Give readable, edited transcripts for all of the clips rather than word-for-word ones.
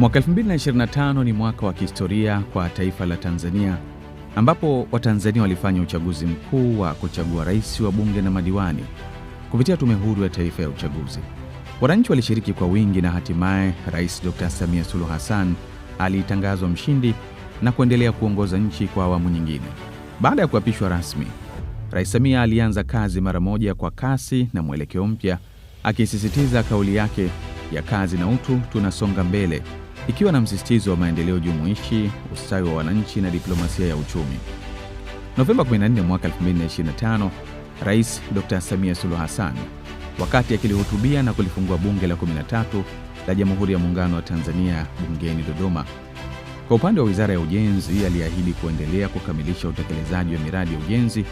Mwaka 2025 ni mwaka wa kihistoria kwa taifa la Tanzania, ambapo Watanzania walifanya uchaguzi mkuu wa kuchagua rais, wa bunge na madiwani kupitia Tume Huru ya Taifa ya Uchaguzi. Wananchi walishiriki kwa wingi na hatimaye Rais Dr. Samia Suluhu Hassan alitangazwa mshindi na kuendelea kuongoza nchi kwa awamu nyingine. Baada ya kuapishwa rasmi, Rais Samia alianza kazi mara moja kwa kasi na mwelekeo mpya, akisisitiza kauli yake ya kazi na utu, tunasonga mbele, ikiwa na msisitizo wa maendeleo jumuishi, ustawi wa wananchi na diplomasia ya uchumi. Novemba 14 mwaka 2025, Rais Dr. Samia Suluhu Hassan, wakati akilihutubia na kulifungua bunge la 13 la Jamhuri ya Muungano wa Tanzania bungeni Dodoma, kwa upande wa Wizara ya Ujenzi, aliahidi kuendelea kukamilisha utekelezaji wa miradi ya ujenzi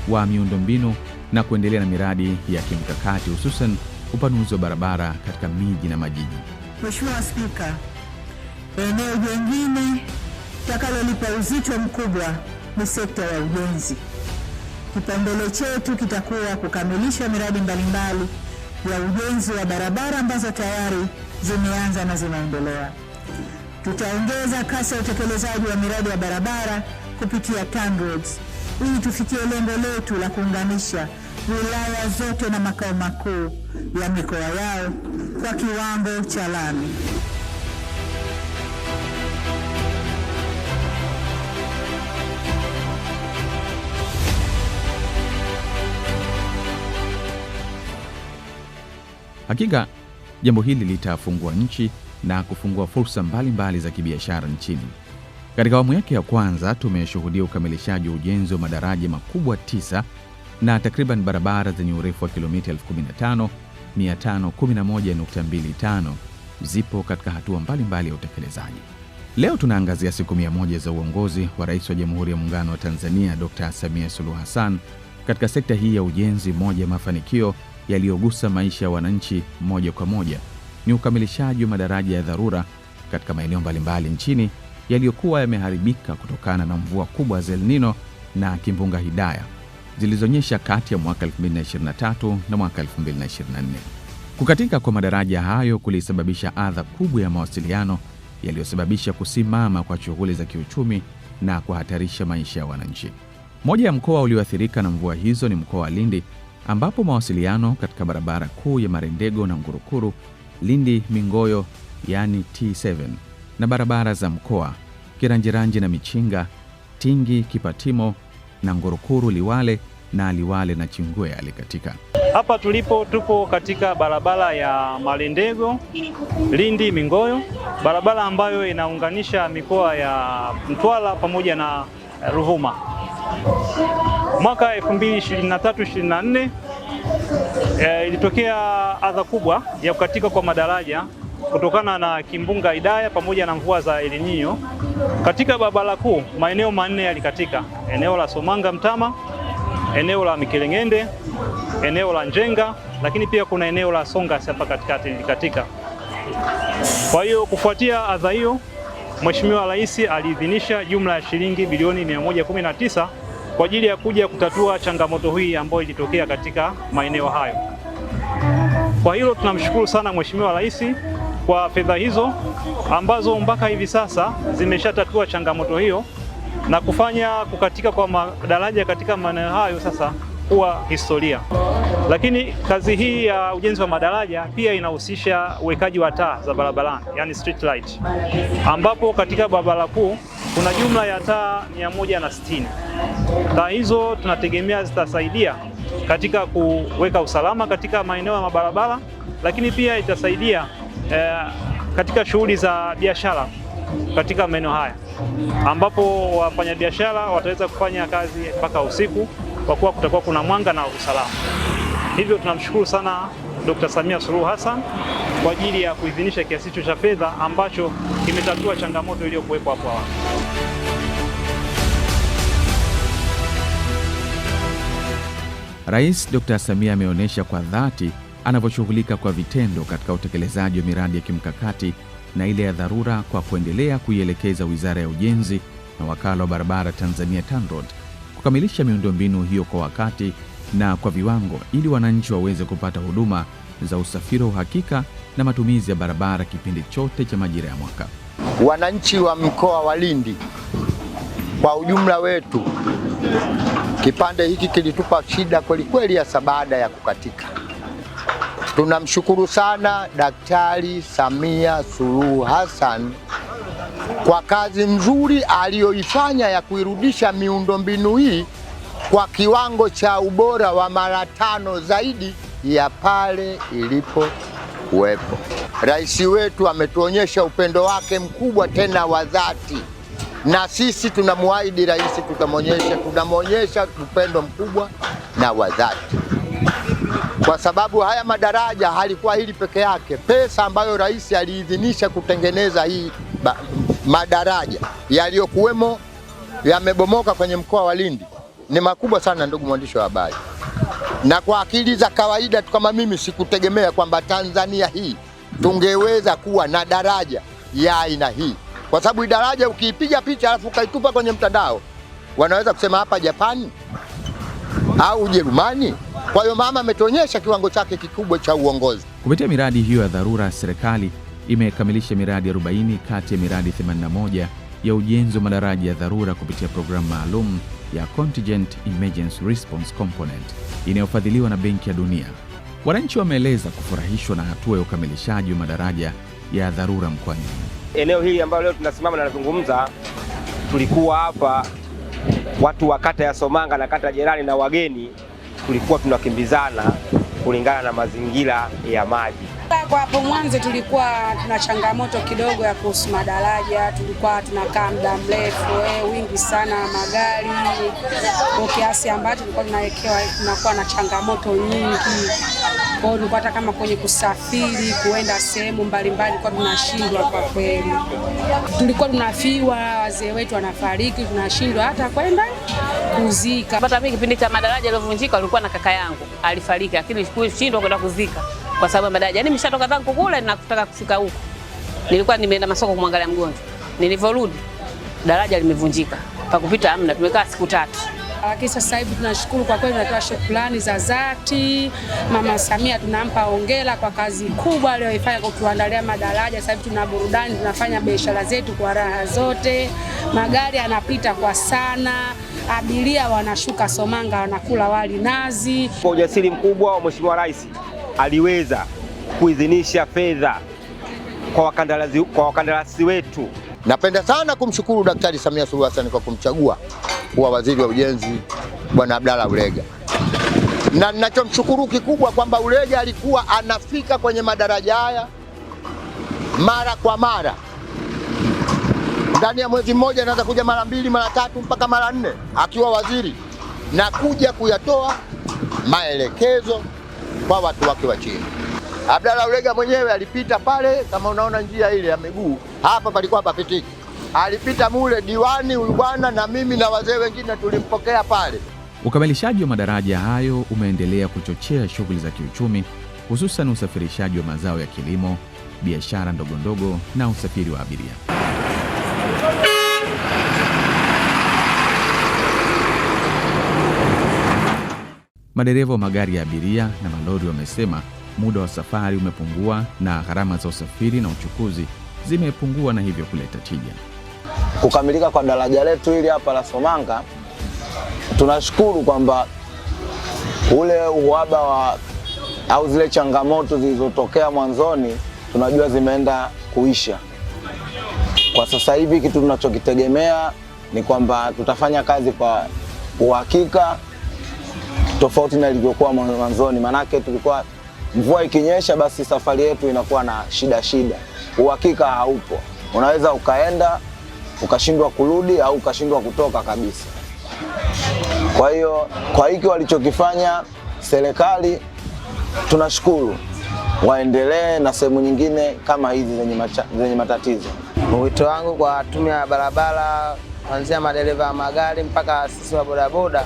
wa miundombinu na kuendelea na miradi ya kimkakati, hususan upanuzi wa barabara katika miji na majiji. Mheshimiwa Spika, eneo jingine takalolipa uzito mkubwa ni sekta ya ujenzi. Kipaumbele chetu kitakuwa kukamilisha miradi mbalimbali ya ujenzi wa barabara ambazo tayari zimeanza na zinaendelea. Tutaongeza kasi ya utekelezaji wa miradi ya barabara kupitia TANROADS ili tufikie lengo letu la kuunganisha wilaya zote na makao makuu ya mikoa yao kwa kiwango cha lami. Hakika jambo hili litafungua nchi na kufungua fursa mbalimbali za kibiashara nchini. Katika awamu yake ya kwanza, tumeshuhudia ukamilishaji wa ujenzi wa madaraja makubwa 9 na takriban barabara zenye urefu wa kilomita 15,511.25 zipo katika hatua mbalimbali ya utekelezaji. Leo tunaangazia siku 100 za uongozi wa Rais wa Jamhuri ya Muungano wa Tanzania Dr. Samia Suluhu Hassan katika sekta hii ya ujenzi. Moja ya mafanikio yaliyogusa maisha ya wananchi moja kwa moja ni ukamilishaji wa madaraja ya dharura katika maeneo mbalimbali nchini yaliyokuwa yameharibika kutokana na mvua kubwa za El Nino na kimbunga Hidaya zilizonyesha kati ya mwaka 2023 na mwaka 2024. Kukatika kwa madaraja hayo kulisababisha adha kubwa ya mawasiliano yaliyosababisha kusimama kwa shughuli za kiuchumi na kuhatarisha maisha ya wananchi. Moja ya mkoa ulioathirika na mvua hizo ni mkoa wa Lindi, ambapo mawasiliano katika barabara kuu ya Marendego na Ngurukuru, Lindi Mingoyo yani T7, na barabara za mkoa Kiranjiranji na Michinga, Tingi Kipatimo na Ngurukuru Liwale na Liwale na Chingwea alikatika. Hapa tupo katika barabara ya Marendego Lindi Mingoyo, barabara ambayo inaunganisha mikoa ya Mtwara pamoja na Ruvuma. Mwaka 2023-24 ilitokea adha kubwa ya kukatika kwa madaraja kutokana na kimbunga Hidaya pamoja na mvua za El Nino. Katika barabara kuu maeneo manne yalikatika: eneo la Somanga Mtama, eneo la Mikelengende, eneo la Njenga, lakini pia kuna eneo la Songa hapa katikati lilikatika. Kwa hiyo kufuatia adha hiyo, Mheshimiwa Rais aliidhinisha jumla ya shilingi bilioni 119 kwa ajili ya kuja kutatua changamoto hii ambayo ilitokea katika maeneo hayo. Kwa hilo tunamshukuru sana Mheshimiwa Rais kwa fedha hizo ambazo mpaka hivi sasa zimeshatatua changamoto hiyo na kufanya kukatika kwa madaraja katika maeneo hayo sasa kuwa historia. Lakini kazi hii ya ujenzi wa madaraja pia inahusisha uwekaji wa taa za barabarani, yani street light, ambapo katika barabara kuu kuna jumla ya taa 160. Taa hizo tunategemea zitasaidia katika kuweka usalama katika maeneo ya mabarabara, lakini pia itasaidia katika shughuli za biashara katika maeneo haya, ambapo wafanyabiashara wataweza kufanya kazi mpaka usiku kwa kuwa kutakuwa kuna mwanga na usalama. Hivyo tunamshukuru sana Dr. Samia Suluhu Hassan kwa ajili ya kuidhinisha kiasi hicho cha fedha ambacho kimetatua changamoto iliyokuwepo hapo awali. Rais Dr. Samia ameonyesha kwa dhati anavyoshughulika kwa vitendo katika utekelezaji wa miradi ya kimkakati na ile ya dharura kwa kuendelea kuielekeza Wizara ya Ujenzi na Wakala wa Barabara Tanzania TANROADS kukamilisha miundombinu hiyo kwa wakati na kwa viwango ili wananchi waweze kupata huduma za usafiri wa uhakika na matumizi ya barabara kipindi chote cha majira ya mwaka. wananchi wa mkoa wa Lindi kwa ujumla wetu, kipande hiki kilitupa shida kwelikweli hasa baada ya kukatika. Tunamshukuru sana Daktari Samia Suluhu Hassan kwa kazi nzuri aliyoifanya ya kuirudisha miundombinu hii kwa kiwango cha ubora wa mara 5 zaidi ya pale ilipokuwepo. Rais wetu ametuonyesha upendo wake mkubwa tena wa dhati, na sisi tunamwahidi rais tunamwonyesha upendo mkubwa na wa dhati, kwa sababu haya madaraja halikuwa hili peke yake. Pesa ambayo rais aliidhinisha kutengeneza hii madaraja yaliyokuwemo yamebomoka kwenye mkoa wa Lindi ni makubwa sana, ndugu mwandishi wa habari. Na kwa akili za kawaida tu kama mimi sikutegemea kwamba Tanzania hii tungeweza kuwa na daraja ya aina hii, kwa sababu daraja ukiipiga picha alafu ukaitupa kwenye mtandao wanaweza kusema hapa Japani au Ujerumani. Kwa hiyo mama ametuonyesha kiwango chake kikubwa cha uongozi. Kupitia miradi hiyo ya dharura, serikali imekamilisha miradi 40 kati ya miradi 81 ya ujenzi wa madaraja ya dharura kupitia programu maalum ya Contingent Emergency Response Component inayofadhiliwa na Benki ya Dunia. Wananchi wameeleza kufurahishwa na hatua ya ukamilishaji wa madaraja ya dharura mkoani. Eneo hili ambalo leo tunasimama na nazungumza, tulikuwa hapa watu wa kata ya Somanga na kata jirani na wageni, tulikuwa tunakimbizana kulingana na mazingira ya maji. Kwa hapo mwanzo tulikuwa tuna changamoto kidogo ya kuhusu madaraja, tulikuwa tunakaa muda mrefu, wingi sana magari, kwa kiasi ambacho tulikuwa tunakuwa na changamoto nyingi. Kwa hiyo tulikuwa hata kama kwenye kusafiri kuenda sehemu mbalimbali kwa tunashindwa kwa kweli. Tulikuwa tunafiwa, wazee wetu wanafariki, tunashindwa hata kwenda kuzika. Hata mimi kipindi cha madaraja yaliyovunjika alikuwa na kaka yangu, alifariki, lakini sikushindwa kwenda kuzika kwa sababu madaraja. Yaani nimeshatoka zangu kule na kutaka kufika huko. Nilikuwa nimeenda masoko kumwangalia mgonjwa. Nilivyorudi daraja limevunjika. Pa kupita hamna, tumekaa siku 3. Lakini sasa hivi tunashukuru kwa kweli, tunatoa shukrani za dhati. Mama Samia tunampa hongera kwa kazi kubwa aliyoifanya kwa kutuandalia madaraja. Sasa hivi tuna burudani, tunafanya biashara zetu kwa raha zote. Magari yanapita kwa sana, abiria wanashuka Somanga wanakula wali nazi. Kwa ujasiri mkubwa wa Mheshimiwa Rais aliweza kuidhinisha fedha kwa wakandarasi wetu. Napenda sana kumshukuru Daktari Samia Suluhu Hassan kwa kumchagua kuwa waziri wa ujenzi Bwana Abdalla Ulega. Na ninachomshukuru kikubwa kwamba Ulega alikuwa anafika kwenye madaraja haya mara kwa mara. Ndani ya mwezi mmoja anaweza kuja mara 2, mara 3 mpaka mara 4 akiwa waziri, na kuja kuyatoa maelekezo kwa watu wake wa chini. Abdalla Ulega mwenyewe alipita pale, kama unaona njia ile ya miguu hapa palikuwa papitiki. Alipita mule diwani huyu bwana na mimi na wazee wengine tulimpokea pale. Ukamilishaji wa madaraja hayo umeendelea kuchochea shughuli za kiuchumi, hususan usafirishaji wa mazao ya kilimo, biashara ndogo ndogo na usafiri wa abiria. Madereva wa magari ya abiria na malori wamesema muda wa safari umepungua na gharama za usafiri na uchukuzi zimepungua, na hivyo kuleta tija. Kukamilika kwa daraja letu hili hapa la Somanga, tunashukuru kwamba ule uhaba au zile changamoto zilizotokea mwanzoni tunajua zimeenda kuisha. Kwa sasa hivi kitu tunachokitegemea ni kwamba tutafanya kazi kwa uhakika, tofauti na ilivyokuwa mwanzoni. Manake tulikuwa mvua ikinyesha basi safari yetu inakuwa na shida. Uhakika haupo. Unaweza ukaenda ukashindwa kurudi au ukashindwa kutoka kabisa. Kwa hiyo kwa hiki walichokifanya serikali tunashukuru, waendelee na sehemu nyingine kama hizi zenye matatizo. Wito wangu kwa tume ya barabara, kuanzia madereva wa magari mpaka sisi wa bodaboda,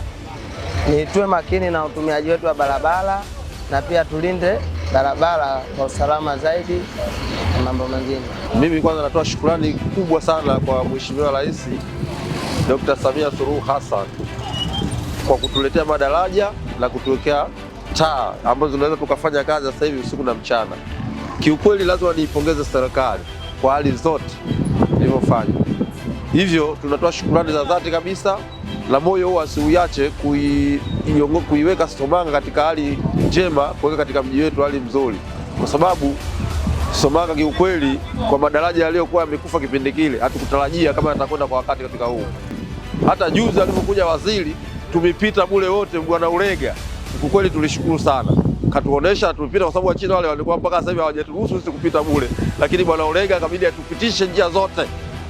ni tuwe makini na utumiaji wetu wa barabara na pia tulinde barabara kwa usalama zaidi na mambo mengine. Mimi kwanza natoa shukrani kubwa sana kwa Mheshimiwa Rais Dr. Samia Suluhu Hassan kwa kutuletea madaraja na kutuwekea taa ambazo tunaweza tukafanya kazi sasa hivi usiku na mchana. Kiukweli lazima niipongeze serikali kwa hali zote tunafanya. Hivyo tunatoa shukrani za dhati kabisa, na moyo huo asiuache kuiweka Somanga katika hali njema, kuweka katika mji wetu hali mzuri, kwa sababu Somanga kiukweli, kwa madaraja yaliyokuwa yamekufa kipindi kile, hatukutarajia kama yatakwenda kwa wakati katika huu. Hata juzi alipokuja waziri, tumepita bure wote, Bwana Ulega, kwa kweli tulishukuru sana. Katuonesha tumepita, kwa sababu Wachina wale walikuwa mpaka sasa hivi hawajaturuhusu sisi kupita bure, lakini Bwana Ulega akabidi atupitishe njia zote.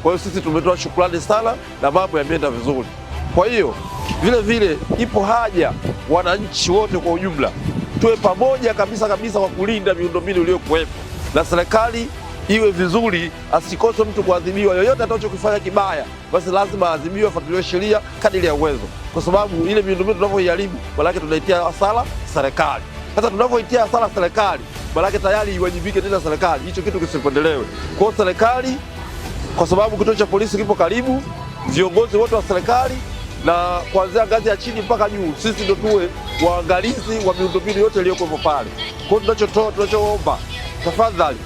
Kwa hiyo sisi tumetoa shukrani sana na mambo yameenda vizuri. Kwa hiyo vile vile ipo haja wananchi wote kwa ujumla tuwe pamoja kabisa kwa kulinda miundombinu iliyokuwepo, na serikali iwe vizuri, asikose mtu kuadhibiwa. Yoyote atakachokifanya kibaya, basi lazima aadhibiwe, afuatiliwe sheria kadiri ya uwezo, kwa sababu ile miundombinu tunavyoiharibu, maana yake tunaitia hasara serikali. Sasa tunavyoitia hasara serikali, maana yake tayari iwajibike tena serikali, hicho kitu kisipendelewe. Kwa serikali, kwa sababu kituo cha polisi kipo karibu, viongozi wote wa serikali na kuanzia ngazi ya chini mpaka juu, sisi ndio tuwe waangalizi wa miundombinu yote iliyokuwepo pale. Kwa hiyo tunachoomba, tafadhali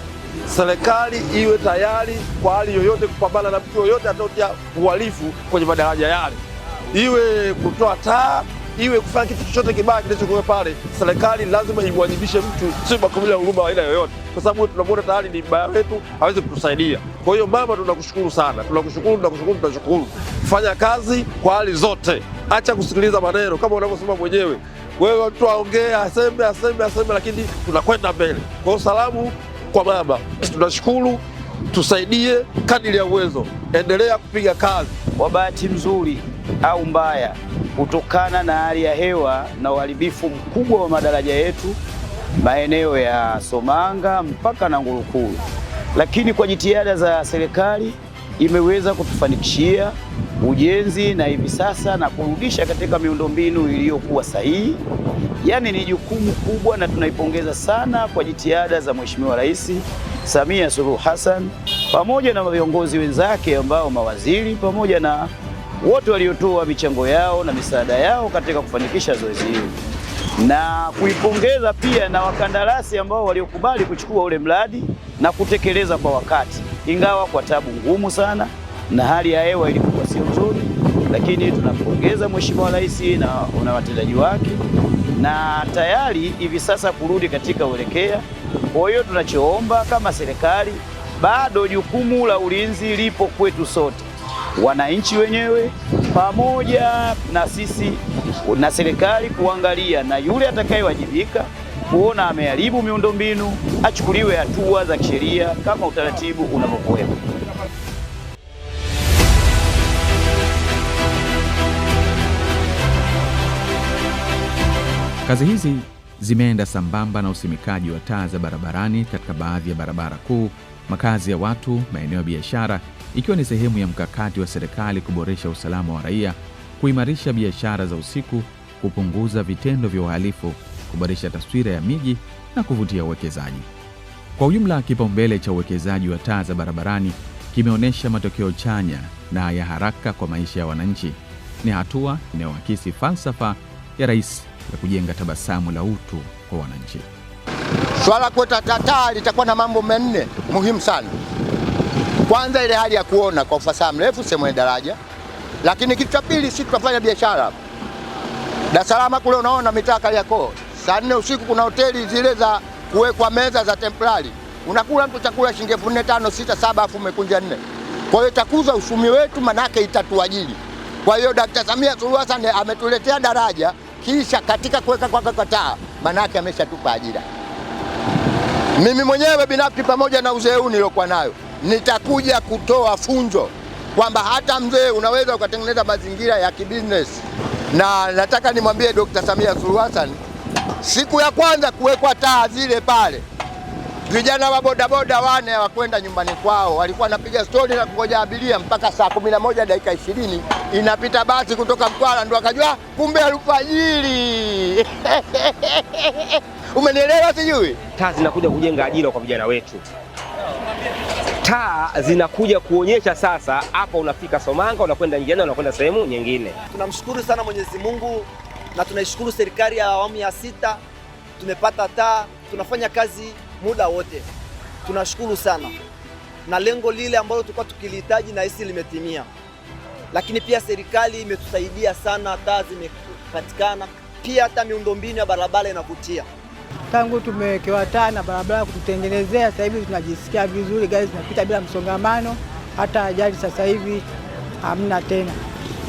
serikali iwe tayari kwa hali yoyote kupambana na mtu yoyote ataotia uhalifu kwenye madaraja yale, iwe kutoa taa, iwe kufanya kitu chochote kibaya kinachokuwa pale. Serikali lazima imwajibishe mtu, sio bakumilia huruma aina yoyote, kwa sababu tunamwona tayari ni mbaya wetu, hawezi kutusaidia. Kwa hiyo mama, tunakushukuru sana, tunakushukuru. Fanya kazi kwa hali zote, acha kusikiliza maneno kama unavyosema mwenyewe wewe, mtu aongee aseme, lakini tunakwenda mbele. Kwa hiyo salamu kwa mama, tunashukuru, tusaidie kadiri ya uwezo, endelea kupiga kazi. Kwa bahati nzuri au mbaya, kutokana na hali ya hewa na uharibifu mkubwa wa madaraja yetu maeneo ya Somanga mpaka na Ngurukuru, lakini kwa jitihada za serikali imeweza kutufanikishia ujenzi na hivi sasa na kurudisha katika miundombinu iliyokuwa sahihi. Yaani ni jukumu kubwa, na tunaipongeza sana kwa jitihada za Mheshimiwa Rais Samia Suluhu Hassan pamoja na viongozi wenzake ambao mawaziri pamoja na wote waliotoa michango yao na misaada yao katika kufanikisha zoezi hili, na kuipongeza pia na wakandarasi ambao waliokubali kuchukua ule mradi na kutekeleza kwa wakati, ingawa kwa tabu ngumu sana na hali ya hewa ilikuwa sio nzuri, lakini tunampongeza Mheshimiwa Rais na watendaji wake, na tayari hivi sasa kurudi katika uelekea. Kwa hiyo tunachoomba kama serikali, bado jukumu la ulinzi lipo kwetu sote, wananchi wenyewe pamoja na sisi na serikali, kuangalia na yule atakayewajibika kuona ameharibu miundombinu achukuliwe hatua za kisheria kama utaratibu unavyokuwepo. Kazi hizi zimeenda sambamba na usimikaji wa taa za barabarani katika baadhi ya barabara kuu, makazi ya watu, maeneo ya biashara, ikiwa ni sehemu ya mkakati wa serikali kuboresha usalama wa raia, kuimarisha biashara za usiku, kupunguza vitendo vya uhalifu, kuboresha taswira ya miji na kuvutia uwekezaji. Kwa ujumla, kipaumbele cha uwekezaji wa taa za barabarani kimeonyesha matokeo chanya na ya haraka kwa maisha ya wananchi. Ni hatua inayoakisi falsafa ya Rais ya kujenga tabasamu la utu kwa wananchi. Swala kuweka taa litakuwa na mambo manne muhimu sana. Kwanza, ile hali ya kuona kwa ufasaha mrefu sehemu ya daraja. Lakini kitu cha pili, sisi tunafanya biashara Dar es Salaam kule, unaona mitaa Kariakoo, saa 4 usiku kuna hoteli zile za kuwekwa meza za temporary, unakula mtu chakula shilingi 4, 5, 6, 7 afu umekunja 4. Kwa hiyo itakuza uchumi wetu, manake itatuajiri. Kwa hiyo Dkt. Samia Suluhu Hassan ametuletea daraja, kisha katika kuweka kwa taa, manake ameshatupa ajira. Mimi mwenyewe binafsi pamoja na uzee huu niliokuwa nayo, nitakuja kutoa funzo kwamba hata mzee unaweza ukatengeneza mazingira ya kibusiness. Na nataka nimwambie Dkt. Samia Suluhu Hassan, siku ya kwanza kuwekwa taa zile pale, vijana wa bodaboda wane hawakwenda nyumbani kwao, walikuwa wanapiga stori na kungoja abiria mpaka saa 11 dakika 20 inapita basi kutoka Mtwara, ndio akajua kumbe alfajiri. Umenielewa sijui? Taa zinakuja kujenga ajira kwa vijana wetu. Taa zinakuja kuonyesha sasa hapa unafika Somanga, unakwenda njiani, unakwenda sehemu nyingine. Tunamshukuru sana Mwenyezi Mungu na tunaishukuru serikali ya awamu ya 6. Tumepata taa, tunafanya kazi muda wote. Tunashukuru sana. na lengo lile ambalo tulikuwa tukilihitaji na hisi limetimia. Lakini pia serikali imetusaidia sana, taa zimepatikana, pia hata miundombinu ya barabara inavutia. Tangu tumewekewa taa na barabara kututengenezea, sasa hivi tunajisikia vizuri, gari zinapita bila msongamano, hata ajali sasa hivi hamna tena.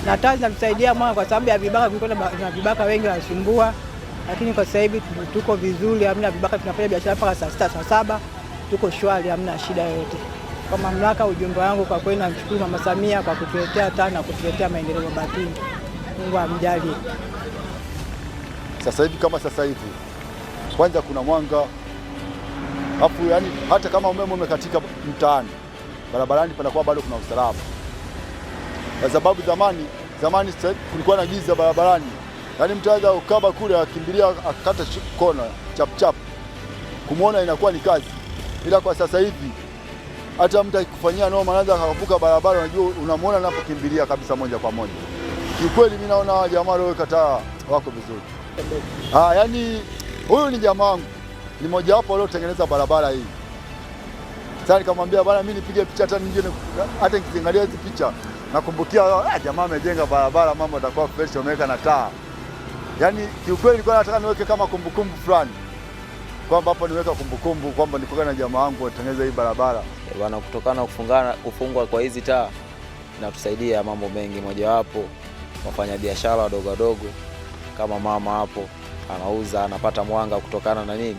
Na taa zinatusaidia mwana kwa sababu ya vibaka, kulikuwa na vibaka wengi wanasumbua, lakini kwa sasa hivi tuko vizuri, hamna vibaka, tunafanya biashara mpaka saa 6 saa 7, tuko shwari, hamna shida yoyote. Kwa mamlaka, ujumbe wangu kwa kweli namshukuru Mama Samia kwa kutuletea taa na kutuletea maendeleo Mabatini. Mungu amjalie. Sasa hivi kama sasa hivi kwanza kuna mwanga, hapo yani hata kama umeme umekatika mtaani, barabarani panakuwa bado kuna usalama. Kwa sababu zamani kulikuwa na giza barabarani. Yaani mtaanza ukaba kule akimbilia akakata kona chap chap. Kumuona inakuwa ni kazi. Ila kwa sasa hivi hata mtu akikufanyia noma anaanza akavuka barabara, unajua unamuona anapokimbilia kabisa moja kwa moja. Kiukweli mimi naona jamaa wao kataa wako vizuri. Yani huyu ni jamaa wangu. Ni mmoja wapo waliotengeneza barabara hii. Sasa nikamwambia bwana, mimi nipige picha hata nyingine, hata nikiangalia hizi picha nakumbukia jamaa amejenga barabara, mambo yatakuwa fresh, wameweka na taa. Yaani kiukweli nilikuwa nataka niweke kama kumbukumbu fulani, kwamba hapo niweka kumbukumbu kwamba nilikuwa na jamaa wangu watengeneza hii barabara. Bwana, kutokana kufungwa kwa hizi taa inatusaidia mambo mengi, mojawapo wafanya biashara wadogo wadogo kama mama hapo anauza, anapata mwanga kutokana na nini,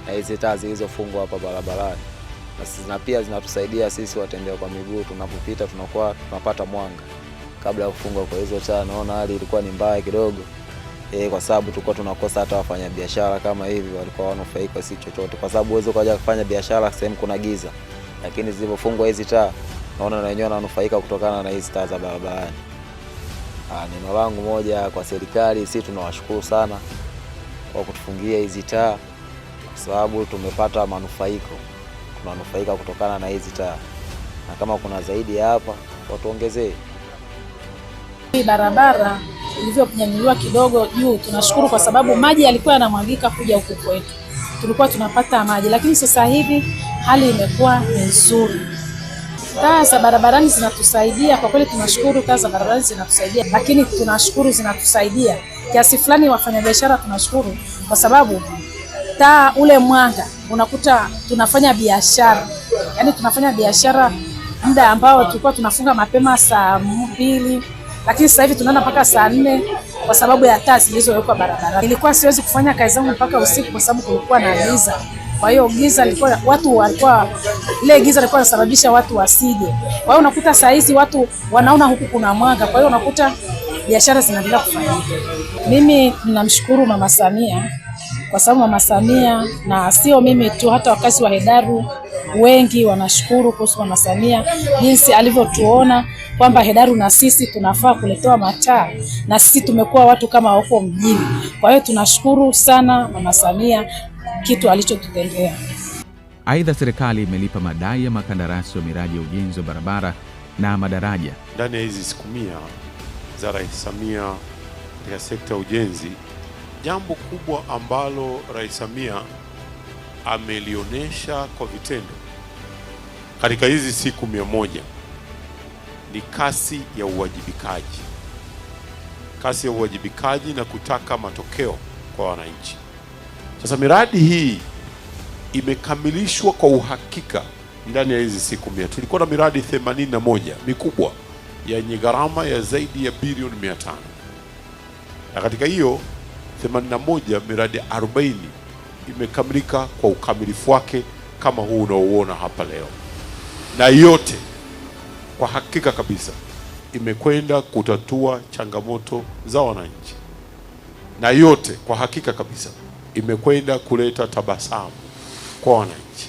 na hizi taa zilizofungwa hapa barabarani. Na pia zinatusaidia sisi watembea kwa miguu, tunapopita tunakuwa tunapata mwanga. Kabla ya kufungwa kwa hizo taa, naona hali ilikuwa ni mbaya kidogo, kwa sababu tulikuwa tunakosa hata wafanya biashara kama hivi, walikuwa wanufaika si chochote, kwa sababu uwezo kaja kufanya biashara sehemu kuna giza. Lakini zilipofungwa hizi taa, naona na wenyewe wananufaika kutokana na hizi taa za barabarani. Neno langu moja kwa serikali, sisi tunawashukuru sana kwa kutufungia hizi taa, kwa sababu tumepata manufaiko, tunanufaika kutokana na hizi taa, na kama kuna zaidi ya hapa watuongezee. Hii barabara ilivyonyanyuliwa kidogo juu, tunashukuru kwa sababu maji yalikuwa yanamwagika kuja huku kwetu, tulikuwa tunapata maji, lakini sasa hivi hali imekuwa nzuri. Taa za barabarani zinatusaidia kwa kweli, tunashukuru taa za barabarani zinatusaidia, lakini tunashukuru zinatusaidia kiasi fulani. Wafanyabiashara tunashukuru kwa sababu taa ule mwanga unakuta tunafanya biashara, yani tunafanya biashara muda ambao tulikuwa tunafunga mapema saa 2, lakini sasa hivi tunaenda mpaka saa 4 kwa sababu ya taa zilizowekwa barabarani. Ilikuwa siwezi kufanya kazi zangu mpaka usiku kwa sababu kulikuwa na giza. Kwa hiyo giza lilikuwa ile giza lilikuwa linasababisha watu wasije. Kwa hiyo unakuta saa hizi watu wanaona huku kuna mwanga, kwa hiyo unakuta biashara zinaendelea kufanyika. Mimi ninamshukuru Mama Samia kwa sababu Mama Samia, na sio mimi tu, hata wakazi wa Hedaru wengi wanashukuru kuhusu Mama Samia jinsi alivyotuona kwamba Hedaru na sisi tunafaa kuletewa mataa, na sisi tumekuwa watu kama huko mjini. Kwa hiyo tunashukuru sana Mama Samia kitu alichotutendea. Aidha, serikali imelipa madai ya makandarasi wa miradi ya ujenzi wa barabara na madaraja. Ndani ya hizi siku 100 za Rais Samia katika sekta ya ujenzi, jambo kubwa ambalo Rais Samia amelionyesha kwa vitendo katika hizi siku 100 ni kasi ya uwajibikaji. Kasi ya uwajibikaji na kutaka matokeo kwa wananchi. Sasa miradi hii imekamilishwa kwa uhakika ndani ya hizi siku 100. Tulikuwa na miradi 81 mikubwa yenye gharama ya zaidi ya bilioni 500. Na katika hiyo 81 miradi 40 imekamilika kwa ukamilifu wake kama huu unaoona hapa leo. Na yote kwa hakika kabisa imekwenda kutatua changamoto za wananchi. Na yote kwa hakika kabisa imekwenda kuleta tabasamu kwa wananchi.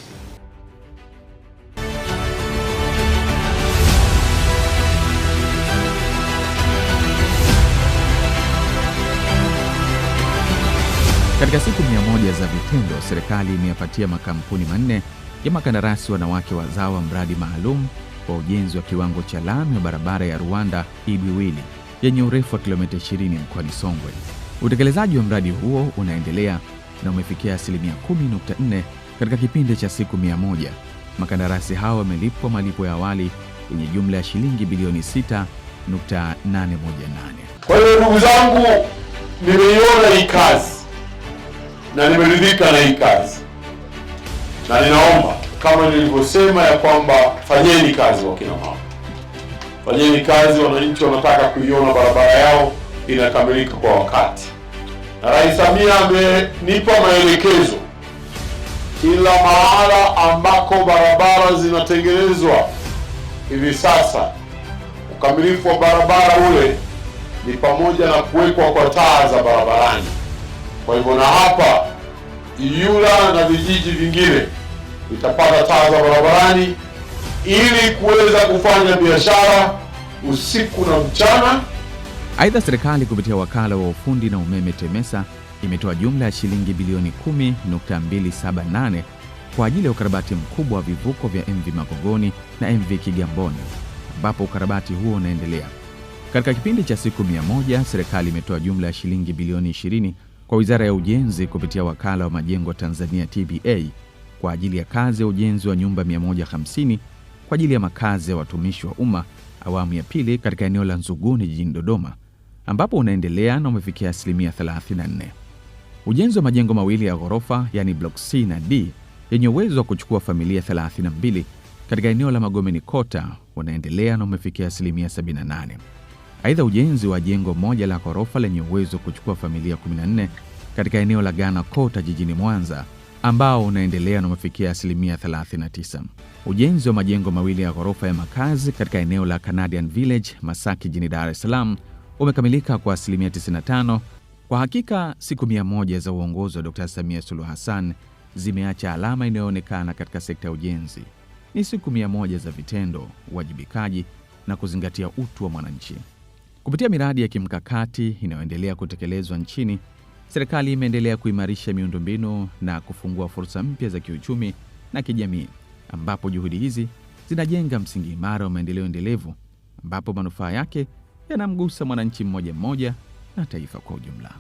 Katika siku 100 za vitendo, serikali imeyapatia makampuni 4 ya makandarasi wanawake wazawa mradi maalum kwa ujenzi wa kiwango cha lami ya barabara ya Rwanda Ibiwili yenye urefu wa kilomita 20 mkoani Songwe. Utekelezaji wa mradi huo unaendelea na umefikia 10.4% katika kipindi cha siku 100, makandarasi hao wamelipwa malipo ya awali yenye jumla ya shilingi bilioni 6.818. Kwa hiyo ndugu zangu, nimeiona hii kazi na nimeridhika na hii kazi, na ninaomba kama nilivyosema ya kwamba fanyeni kazi wakina mama, fanyeni kazi. Wananchi wanataka kuiona barabara yao inakamilika kwa wakati, na Rais Samia amenipa maelekezo kila mahala ambako barabara zinatengenezwa hivi sasa, ukamilifu wa barabara ule ni pamoja na kuwekwa kwa taa za barabarani. Kwa hivyo na hapa Iyula na vijiji vingine vitapata taa za barabarani ili kuweza kufanya biashara usiku na mchana. Aidha, serikali kupitia wakala wa ufundi na umeme TEMESA imetoa jumla ya shilingi bilioni 10.278 kwa ajili ya ukarabati mkubwa wa vivuko vya MV Makongoni na MV Kigamboni, ambapo ukarabati huo unaendelea. Katika kipindi cha siku 100, serikali imetoa jumla ya shilingi bilioni 20 kwa Wizara ya Ujenzi kupitia Wakala wa Majengo Tanzania TBA kwa ajili ya kazi ya ujenzi wa nyumba 150 kwa ajili ya makazi ya watumishi wa umma awamu ya pili katika eneo la Nzuguni jijini Dodoma, ambapo unaendelea na umefikia asilimia 34. Ujenzi wa majengo mawili ya ghorofa yani block C na D yenye uwezo wa kuchukua familia 32 katika eneo la Magomeni Kota unaendelea na umefikia asilimia 78. Aidha, ujenzi wa jengo moja la ghorofa lenye uwezo wa kuchukua familia 14 katika eneo la Ghana Kota jijini Mwanza ambao unaendelea na umefikia asilimia 39. Ujenzi wa majengo mawili ya ghorofa ya makazi katika eneo la Canadian Village Masaki jijini Dar es Salaam umekamilika kwa asilimia 95. Kwa hakika siku 100 za uongozi wa Dr. Samia Suluhu Hassan zimeacha alama inayoonekana katika sekta ya ujenzi. Ni siku 100 za vitendo, uwajibikaji na kuzingatia utu wa mwananchi. Kupitia miradi ya kimkakati inayoendelea kutekelezwa nchini, serikali imeendelea kuimarisha miundombinu na kufungua fursa mpya za kiuchumi na kijamii, ambapo juhudi hizi zinajenga msingi imara wa maendeleo endelevu, ambapo manufaa yake yanamgusa mwananchi mmoja mmoja na taifa kwa ujumla.